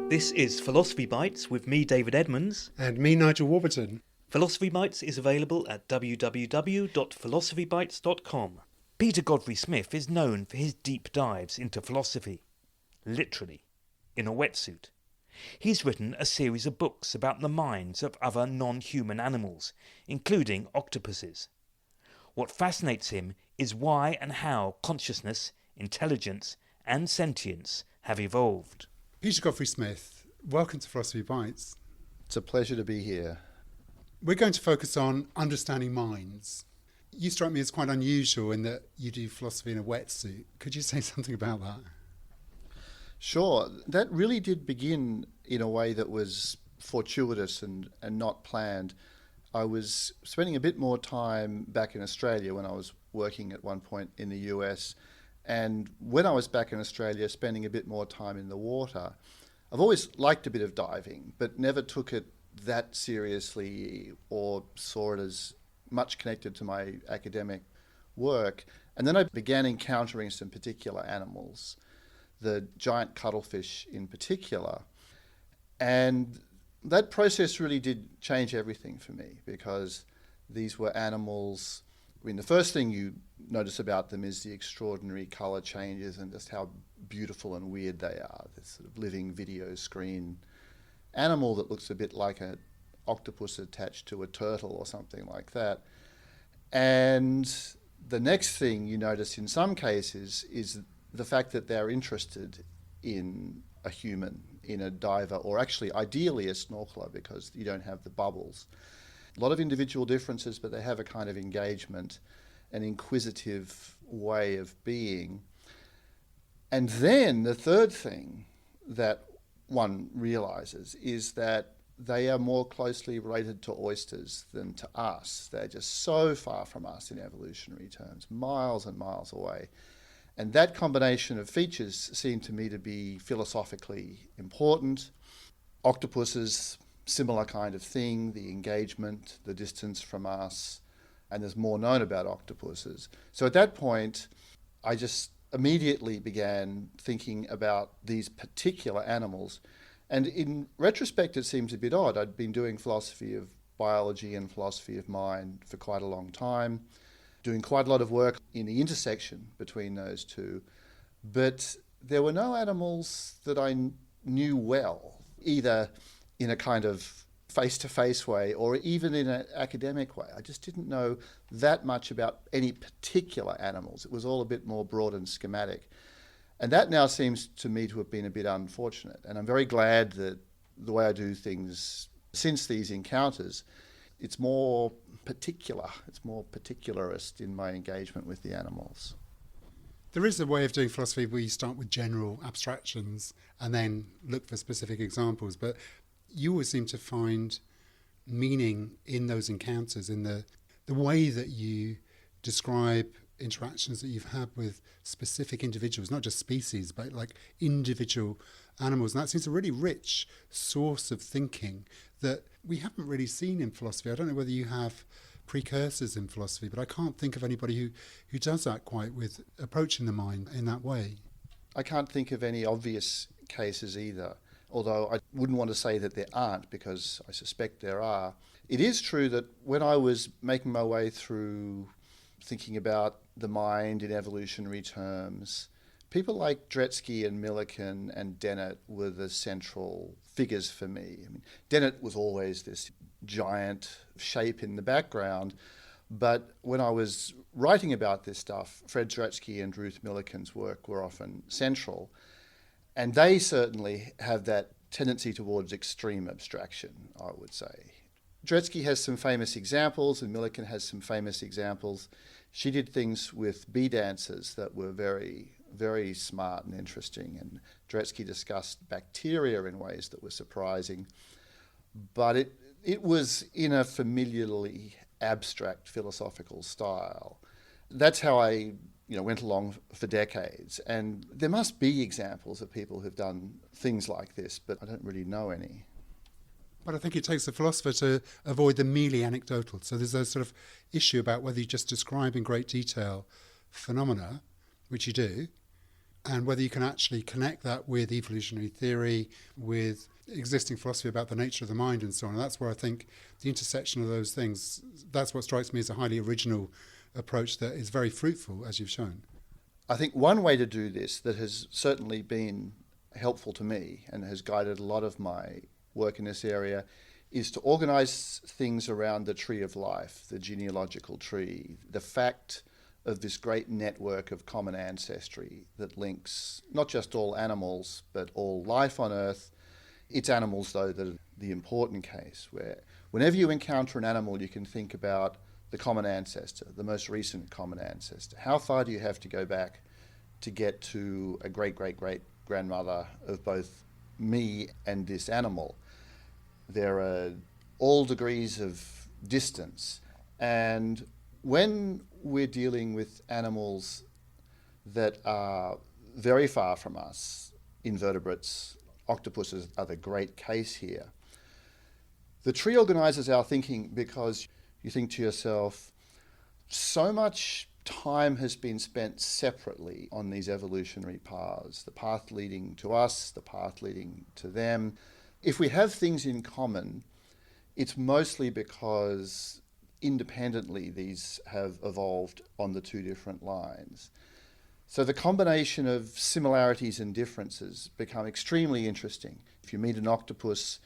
This is Philosophy Bites with me, David Edmonds. And me, Nigel Warburton. Philosophy Bites is available at www.philosophybites.com. Peter Godfrey Smith is known for his deep dives into philosophy, literally, in a wetsuit. He's written a series of books about the minds of other non-human animals, including octopuses. What fascinates him is why and how consciousness, intelligence, and sentience have evolved. Peter Godfrey Smith, welcome to Philosophy Bites. It's a pleasure to be here. We're going to focus on understanding minds. You strike me as quite unusual in that you do philosophy in a wetsuit. Could you say something about that? Sure. That really did begin in a way that was fortuitous and not planned. I was spending a bit more time back in Australia when I was working at one point in the US. And when I was back in Australia, spending a bit more time in the water, I've always liked a bit of diving, but never took it that seriously or saw it as much connected to my academic work. And then I began encountering some particular animals, the giant cuttlefish in particular. And that process really did change everything for me, because these were animals. I mean, the first thing you notice about them is the extraordinary colour changes and just how beautiful and weird they are. This sort of living video screen animal that looks a bit like an octopus attached to a turtle or something like that. And the next thing you notice in some cases is the fact that they're interested in a human, in a diver, or actually ideally a snorkeler, because you don't have the bubbles. A lot of individual differences, but they have a kind of engagement, an inquisitive way of being. And then the third thing that one realizes is that they are more closely related to oysters than to us. They're just so far from us in evolutionary terms, miles and miles away. And that combination of features seemed to me to be philosophically important. Octopuses, similar kind of thing, the engagement, the distance from us, and there's more known about octopuses. So at that point, I just immediately began thinking about these particular animals. And in retrospect, it seems a bit odd. I'd been doing philosophy of biology and philosophy of mind for quite a long time, doing quite a lot of work in the intersection between those two. But there were no animals that I knew well, either in a kind of face-to-face way or even in an academic way. I just didn't know that much about any particular animals. It was all a bit more broad and schematic. And that now seems to me to have been a bit unfortunate. And I'm very glad that the way I do things since these encounters, it's more particular, it's more particularist in my engagement with the animals. There is a way of doing philosophy where you start with general abstractions and then look for specific examples, but you always seem to find meaning in those encounters, in the way that you describe interactions that you've had with specific individuals, not just species, but like individual animals. And that seems a really rich source of thinking that we haven't really seen in philosophy. I don't know whether you have precursors in philosophy, but I can't think of anybody who does that quite with approaching the mind in that way. I can't think of any obvious cases either, although I wouldn't want to say that there aren't, because I suspect there are. It is true that when I was making my way through thinking about the mind in evolutionary terms, people like Dretske and Millikan and Dennett were the central figures for me. I mean, Dennett was always this giant shape in the background, but when I was writing about this stuff, Fred Dretske and Ruth Millikan's work were often central. And they certainly have that tendency towards extreme abstraction, I would say. Dretske has some famous examples, and Millikan has some famous examples. She did things with bee dancers that were very, very smart and interesting, and Dretske discussed bacteria in ways that were surprising. But it was in a familiarly abstract philosophical style. That's how I went along for decades. And there must be examples of people who've done things like this, but I don't really know any. But I think it takes a philosopher to avoid the merely anecdotal. So there's a sort of issue about whether you just describe in great detail phenomena, which you do, and whether you can actually connect that with evolutionary theory, with existing philosophy about the nature of the mind and so on. And that's where I think the intersection of those things, that's what strikes me as a highly original approach that is very fruitful, as you've shown. I think one way to do this that has certainly been helpful to me and has guided a lot of my work in this area is to organise things around the tree of life, the genealogical tree, the fact of this great network of common ancestry that links not just all animals, but all life on Earth. It's animals, though, that are the important case, where whenever you encounter an animal, you can think about the common ancestor, the most recent common ancestor. How far do you have to go back to get to a great-great-great-grandmother of both me and this animal? There are all degrees of distance. And when we're dealing with animals that are very far from us, invertebrates, octopuses are the great case here. The tree organises our thinking because you think to yourself, so much time has been spent separately on these evolutionary paths, the path leading to us, the path leading to them. If we have things in common, it's mostly because independently these have evolved on the two different lines. So the combination of similarities and differences become extremely interesting. If you meet an octopus,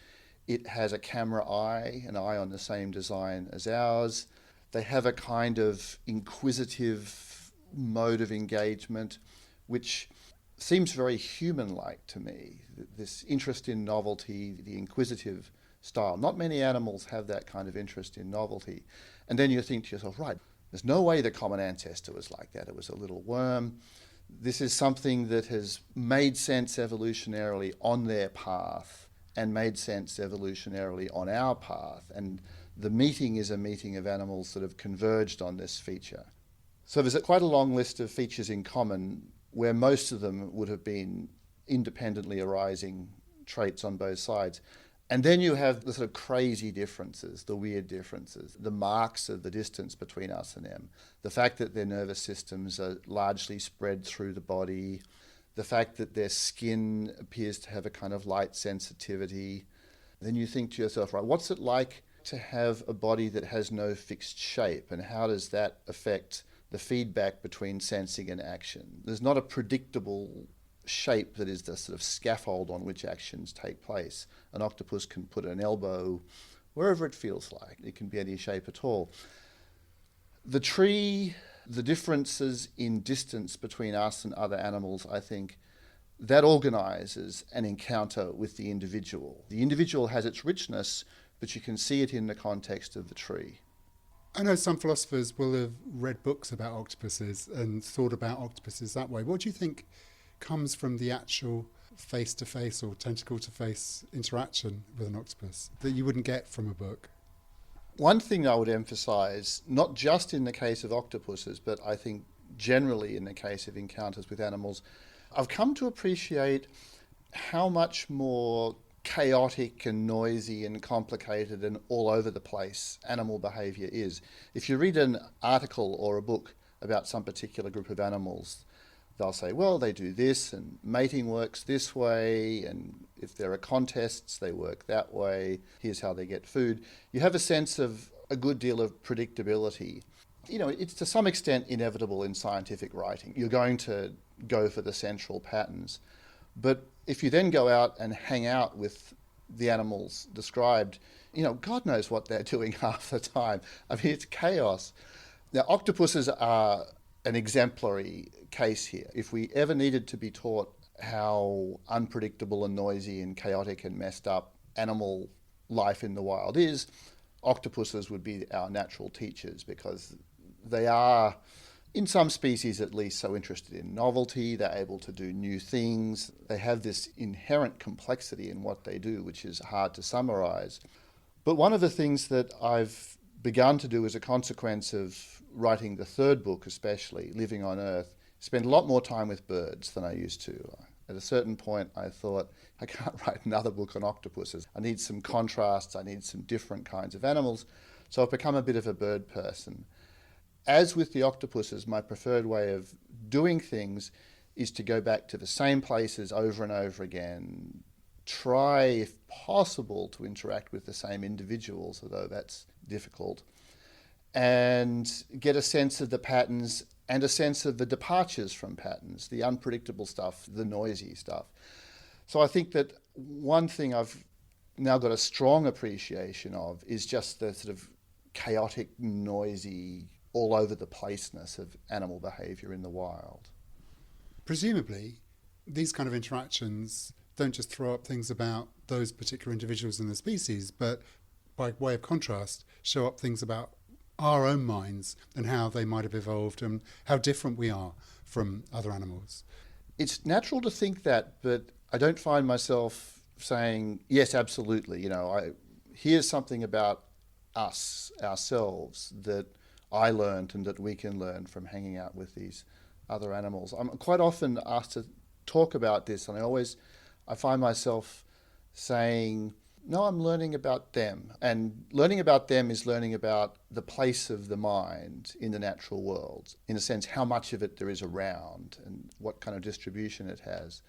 it has a camera eye, an eye on the same design as ours. They have a kind of inquisitive mode of engagement, which seems very human-like to me. This interest in novelty, the inquisitive style. Not many animals have that kind of interest in novelty. And then you think to yourself, right, there's no way the common ancestor was like that. It was a little worm. This is something that has made sense evolutionarily on their path and made sense evolutionarily on our path. And the meeting is a meeting of animals that have converged on this feature. So there's quite a long list of features in common where most of them would have been independently arising traits on both sides. And then you have the sort of crazy differences, the weird differences, the marks of the distance between us and them, the fact that their nervous systems are largely spread through the body, the fact that their skin appears to have a kind of light sensitivity. Then you think to yourself, right, what's it like to have a body that has no fixed shape, and how does that affect the feedback between sensing and action? There's not a predictable shape that is the sort of scaffold on which actions take place. An octopus can put an elbow wherever it feels like. It can be any shape at all. The tree, the differences in distance between us and other animals, I think, that organises an encounter with the individual. The individual has its richness, but you can see it in the context of the tree. I know some philosophers will have read books about octopuses and thought about octopuses that way. What do you think comes from the actual face-to-face or tentacle-to-face interaction with an octopus that you wouldn't get from a book? One thing I would emphasise, not just in the case of octopuses, but I think generally in the case of encounters with animals, I've come to appreciate how much more chaotic and noisy and complicated and all over the place animal behaviour is. If you read an article or a book about some particular group of animals, they'll say, well, they do this, and mating works this way, and if there are contests, they work that way. Here's how they get food. You have a sense of a good deal of predictability. You know, it's to some extent inevitable in scientific writing. You're going to go for the central patterns. But if you then go out and hang out with the animals described, you know, God knows what they're doing half the time. I mean, it's chaos. Now, octopuses are an exemplary case here. If we ever needed to be taught how unpredictable and noisy and chaotic and messed up animal life in the wild is, octopuses would be our natural teachers, because they are, in some species at least, so interested in novelty. They're able to do new things. They have this inherent complexity in what they do, which is hard to summarize. But one of the things that I've begun to do as a consequence of writing the third book, especially, Living on Earth, spend a lot more time with birds than I used to. At a certain point, I thought, I can't write another book on octopuses. I need some contrasts. I need some different kinds of animals. So I've become a bit of a bird person. As with the octopuses, my preferred way of doing things is to go back to the same places over and over again, try, if possible, to interact with the same individuals, although that's difficult, and get a sense of the patterns and a sense of the departures from patterns, the unpredictable stuff, the noisy stuff. So I think that one thing I've now got a strong appreciation of is just the sort of chaotic, noisy, all over the placeness of animal behaviour in the wild. Presumably, these kind of interactions don't just throw up things about those particular individuals in the species, but by way of contrast, show up things about our own minds and how they might have evolved and how different we are from other animals. It's natural to think that, but I don't find myself saying, yes, absolutely. Here's something about us, ourselves, that I learned and that we can learn from hanging out with these other animals. I'm quite often asked to talk about this, and I find myself saying, no, I'm learning about them. And learning about them is learning about the place of the mind in the natural world, in a sense, how much of it there is around and what kind of distribution it has.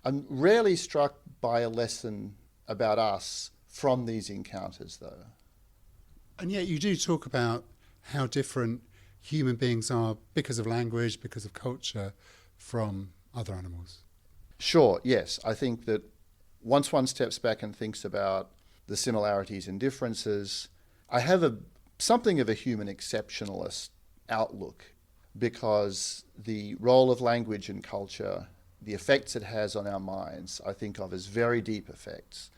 I'm rarely struck by a lesson about us from these encounters, though. And yet you do talk about how different human beings are because of language, because of culture, from other animals. Sure, yes. I think that once one steps back and thinks about the similarities and differences, I have something of a human exceptionalist outlook, because the role of language and culture, the effects it has on our minds, I think of as very deep effects.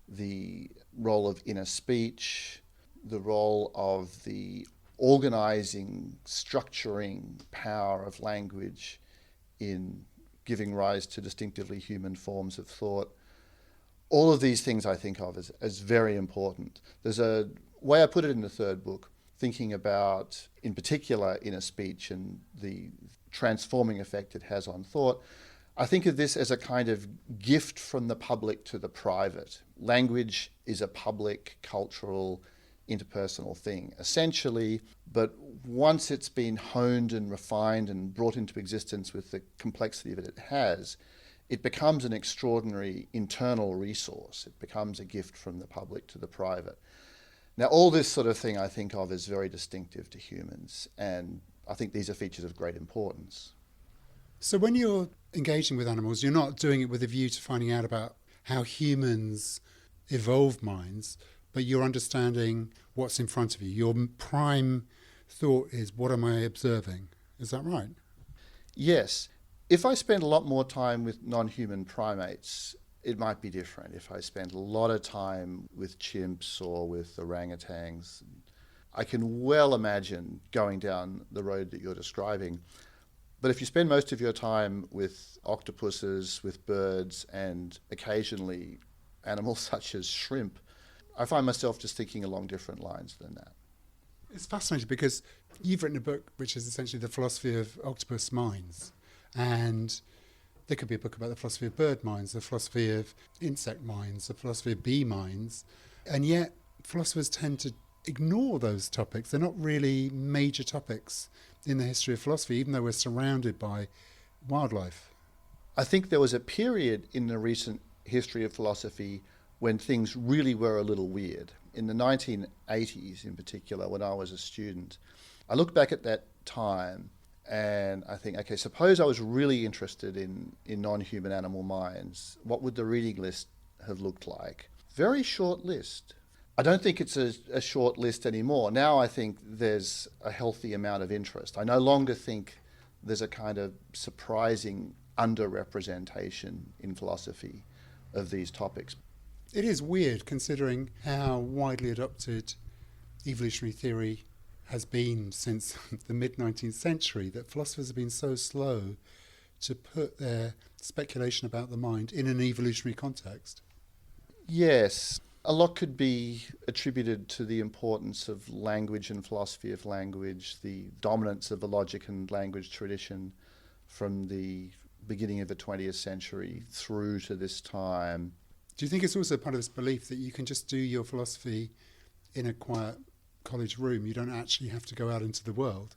The role of inner speech, the role of the organising, structuring power of language in giving rise to distinctively human forms of thought. All of these things I think of as very important. There's a way I put it in the third book, thinking about, in particular, inner speech and the transforming effect it has on thought. I think of this as a kind of gift from the public to the private. Language is a public, cultural, interpersonal thing, essentially, but once it's been honed and refined and brought into existence with the complexity that it has, it becomes an extraordinary internal resource. It becomes a gift from the public to the private. Now, all this sort of thing I think of as very distinctive to humans, and I think these are features of great importance. So when you're engaging with animals, you're not doing it with a view to finding out about how humans evolve minds, but you're understanding what's in front of you. Your prime thought is, what am I observing? Is that right? Yes. If I spend a lot more time with non-human primates, it might be different. If I spend a lot of time with chimps or with orangutans, I can well imagine going down the road that you're describing. But if you spend most of your time with octopuses, with birds, and occasionally animals such as shrimp, I find myself just thinking along different lines than that. It's fascinating because you've written a book which is essentially the philosophy of octopus minds. And there could be a book about the philosophy of bird minds, the philosophy of insect minds, the philosophy of bee minds. And yet philosophers tend to ignore those topics. They're not really major topics in the history of philosophy, even though we're surrounded by wildlife. I think there was a period in the recent history of philosophy when things really were a little weird. In the 1980s in particular, when I was a student, I look back at that time and I think, okay, suppose I was really interested in non-human animal minds. What would the reading list have looked like? Very short list. I don't think it's a short list anymore. Now I think there's a healthy amount of interest. I no longer think there's a kind of surprising underrepresentation in philosophy of these topics. It is weird considering how widely adopted evolutionary theory has been since the mid-19th century, that philosophers have been so slow to put their speculation about the mind in an evolutionary context. Yes, a lot could be attributed to the importance of language and philosophy of language, the dominance of the logic and language tradition from the beginning of the 20th century through to this time. Do you think it's also part of this belief that you can just do your philosophy in a quiet college room? You don't actually have to go out into the world?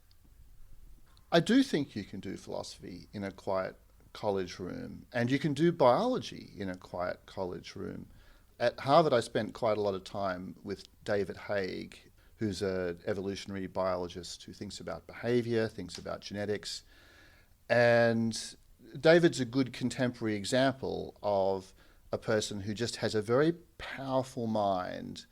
I do think you can do philosophy in a quiet college room, and you can do biology in a quiet college room. At Harvard, I spent quite a lot of time with David Haig, who's an evolutionary biologist who thinks about behavior, thinks about genetics. And David's a good contemporary example of a person who just has a very powerful mind.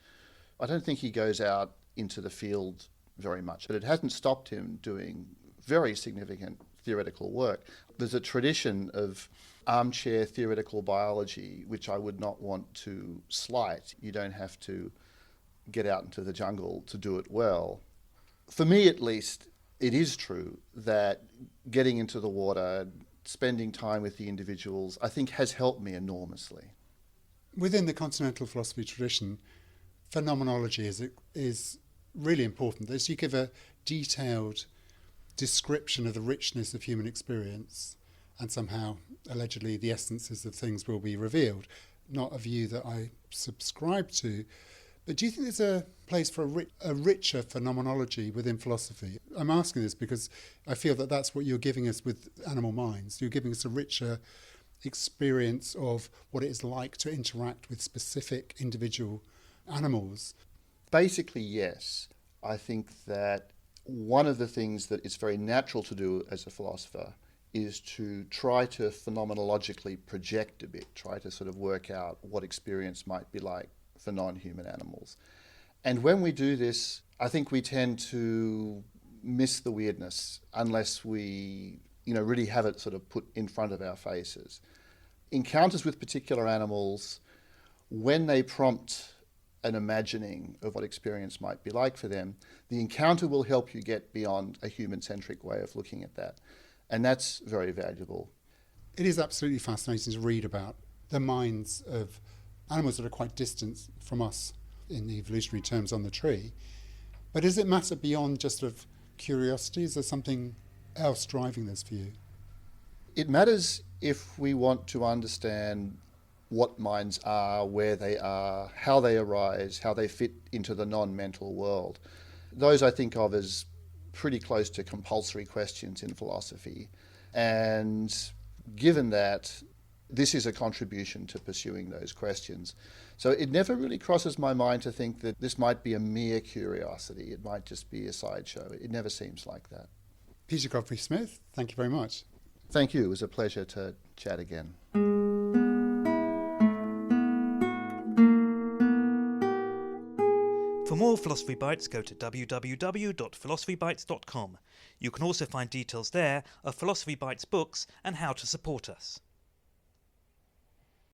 I don't think he goes out into the field very much, but it hasn't stopped him doing very significant theoretical work. There's a tradition of armchair theoretical biology, which I would not want to slight. You don't have to get out into the jungle to do it well. For me, at least, it is true that getting into the water, spending time with the individuals, I think has helped me enormously. Within the continental philosophy tradition, phenomenology is really important. As you give a detailed description of the richness of human experience, and somehow, allegedly, the essences of things will be revealed. Not a view that I subscribe to, but do you think there's a place for a richer phenomenology within philosophy? I'm asking this because I feel that that's what you're giving us with Animal Minds. You're giving us a richer experience of what it is like to interact with specific individual animals. Basically, yes. I think that one of the things that is very natural to do as a philosopher is to try to phenomenologically project a bit, try to sort of work out what experience might be like for non-human animals. And when we do this, I think we tend to miss the weirdness unless we, really have it sort of put in front of our faces. Encounters with particular animals, when they prompt an imagining of what experience might be like for them, the encounter will help you get beyond a human-centric way of looking at that. And that's very valuable. It is absolutely fascinating to read about the minds of animals that are quite distant from us in the evolutionary terms on the tree. But does it matter beyond just sort of curiosity? Is there something else driving this for you? It matters if we want to understand what minds are, where they are, how they arise, how they fit into the non-mental world. Those I think of as pretty close to compulsory questions in philosophy. And given that, this is a contribution to pursuing those questions. So it never really crosses my mind to think that this might be a mere curiosity. It might just be a sideshow. It never seems like that. Peter Godfrey Smith, thank you very much. Thank you. It was a pleasure to chat again. For more Philosophy Bites, go to www.philosophybites.com. You can also find details there of Philosophy Bites books and how to support us.